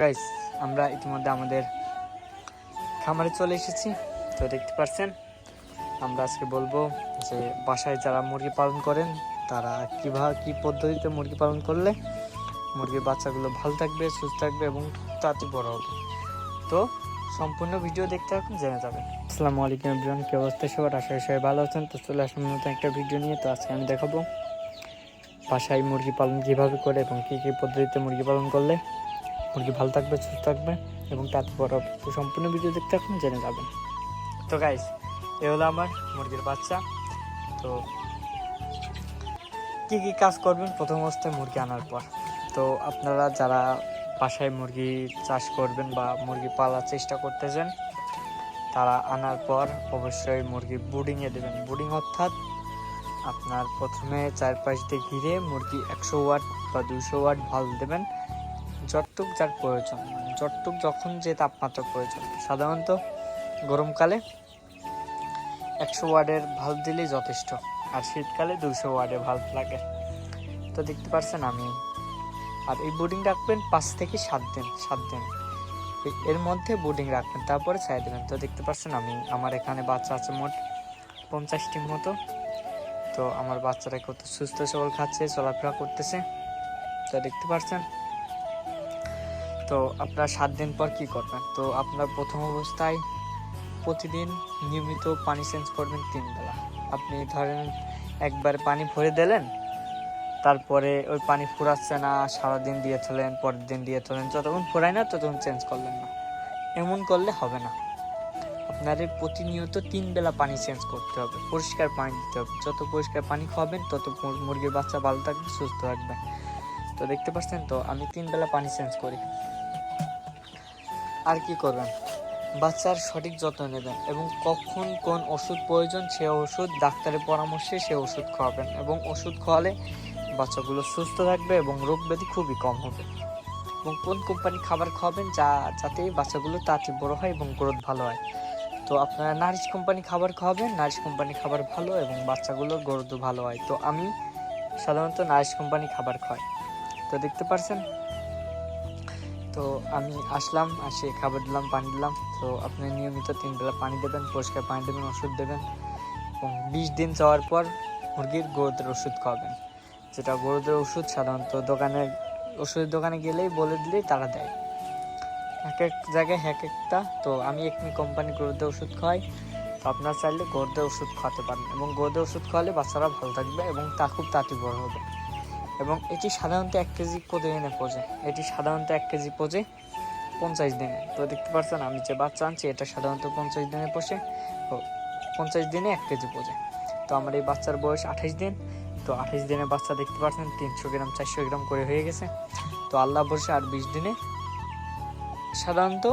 Guys, আমরা ইতিমধ্যে আমাদের খামারে চলে এসেছি। তো দেখতে পাচ্ছেন, আমরা আজকে বলবো যে বাসায় যারা মুরগি পালন করেন তারা কি পদ্ধতিতে মুরগি পালন করলে মুরগির বাচ্চাগুলো ভালো থাকবে, সুস্থ থাকবে এবং তাতে বড় হবে। তো সম্পূর্ণ ভিডিও দেখতে থাকুন, জেনে যাবেন। আসসালামু আলাইকুম এভরিওয়ান, কি অবস্থা সবার? আশা করি সবাই ভালো আছেন। তো চলে আসলাম নতুন একটা ভিডিও নিয়ে। তো আজকে আমি দেখাবো বাসায় মুরগি পালন কীভাবে করে এবং কী কী পদ্ধতিতে মুরগি পালন করলে মুরগি ভালো থাকবে, সুস্থ থাকবে এবং তাতে বড় হবে। তো সম্পূর্ণ ভিডিও দেখতে থাকুন, জেনে যাবেন। তো গাইস, এ হলো আমার মুরগির বাচ্চা। তো কি কি কাজ করবেন প্রথম অবস্থায় মুরগি আনার পর? তো আপনারা যারা বাসায় মুরগি চাষ করবেন বা মুরগি পালার চেষ্টা করতেছেন, তারা আনার পর অবশ্যই মুরগি বুডিংয়ে দেবেন। বুডিং অর্থাৎ আপনার প্রথমে চারপাশ দিয়ে ঘিরে মুরগি 100 ওয়াট বা 200 ওয়াট ভাল্ব দেবেন, যতটুক যার প্রয়োজন, যতটুক যখন যে তাপমাত্রা প্রয়োজন। সাধারণত গরমকালে 100 ওয়াটের ভাল্ব দিলেই যথেষ্ট, আর শীতকালে 200 ওয়াটের ভাল্ব লাগে। তো দেখতে পাচ্ছেন আমি, আর এই বোর্ডিং রাখবেন 5 থেকে 7 দিন এর মধ্যে বোর্ডিং রাখবেন, তারপরে ছাই দেবেন। তো দেখতে পাচ্ছেন আমার এখানে বাচ্চা আছে মোট 50টির মতো। তো আমার বাচ্চারা কত সুস্থ সবল খাচ্ছে, চলাফেরা করতেছে। তো দেখতে পাচ্ছেন। তো আপনার 7 দিন পর কি করবেন? তো আপনার প্রথম অবস্থায় প্রতিদিন নিয়মিত পানি চেঞ্জ করবেন 3 বেলা। আপনি ধরেন একবার পানি ভরে দিলেন, তারপরে ওই পানি ফুরাচ্ছে না, সারাদিন দিয়ে তোলেন, পরের দিন দিয়ে তোলেন, যতক্ষণ ফুরায় না ততক্ষণ চেঞ্জ করলেন না, এমন করলে হবে না। আপনাদের প্রতিনিয়ত 3 বেলা পানি চেঞ্জ করতে হবে, পরিষ্কার পানি দিতে হবে। যত পরিষ্কার পানি খাওয়াবেন তত মুরগির বাচ্চা ভালো থাকবে, সুস্থ থাকবে। তো দেখতে পাচ্ছেন, তো আমি 3 বেলা পানি চেঞ্জ করি। আর কি করবেন? বাচ্চার সঠিক যত্ন নেবেন এবং কখন কোন ওষুধ প্রয়োজন সে ওষুধ ডাক্তারের পরামর্শে সে ওষুধ খাওয়াবেন, এবং ওষুধ খাওয়ালে বাচ্চাগুলো সুস্থ থাকবে এবং রোগ ব্যাধি খুবই কম হবে। এবং কোন কোম্পানি খাবার খাওয়াবেন যাতে বাচ্চাগুলো তাড়াতাড়ি বড় হয় এবং গ্রোথ ভালো হয়। তো আপনারা নারিশ কোম্পানি খাবার খাওয়াবেন, নারিশ কোম্পানি খাবার ভালো এবং বাচ্চাগুলোর গ্রোথও ভালো হয়। তো আমি সাধারণত নারিশ কোম্পানি খাবার খাওয়াই। তো দেখতে পাচ্ছেন, তো আমি আসলাম, আসে খাবার দিলাম, পানি দিলাম। তো আপনি নিয়মিত 3 বেলা পানি দেবেন, পরিষ্কার পানি দেবেন, ওষুধ দেবেন এবং 20 দিন যাওয়ার পর মুরগির গরুদের ওষুধ খাওয়াবেন। যেটা গরুদের ওষুধ সাধারণত ওষুধের দোকানে গেলেই বলে দিলেই তারা দেয়, এক এক জায়গায় এক একটা। তো আমি একমি কোম্পানি গরুদের ওষুধ খাওয়াই। তো আপনারা চাইলে গরুদের ওষুধ খাওয়াতে পারেন এবং গরুদের ওষুধ খাওয়ালে বাচ্চারা ভালো থাকবে এবং তা খুব তাড়াতাড়ি বড় হবে। এবং এটি সাধারণত 1 কেজি কতদিনে পচে? এটি সাধারণত 1 কেজি পচে 50 দিনে। তো দেখতে পাচ্ছেন, আমি যে বাচ্চা আনছি এটা সাধারণত 50 দিনে পচে। তো 50 দিনে 1 কেজি পচে। তো আমার এই বাচ্চার বয়স 28 দিন। তো 28 দিনের বাচ্চা দেখতে পাচ্ছেন 300 গ্রাম 400 গ্রাম করে হয়ে গেছে। তো আল্লাহ ভরসা আর 20 দিনে সাধারণত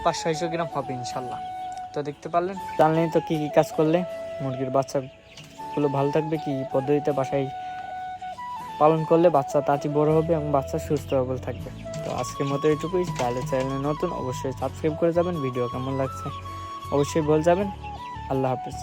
500-600 গ্রাম হবে ইনশাল্লাহ। তো দেখতে পারলেন, জানলেন তো কী কী কাজ করলে মুরগির বাচ্চাগুলো ভালো থাকবে, কী পদ্ধতিতে বাসায় পালন করলে বাচ্চা তাড়াতাড়ি বড় হবে এবং বাচ্চা সুস্থ সবল থাকবে। তো আজকের মতো এইটুকুই। তাহলে চ্যানেলে নতুন অবশ্যই সাবস্ক্রাইব করে যাবেন। ভিডিও কেমন লাগছে অবশ্যই বলে যাবেন। আল্লাহ হাফেজ।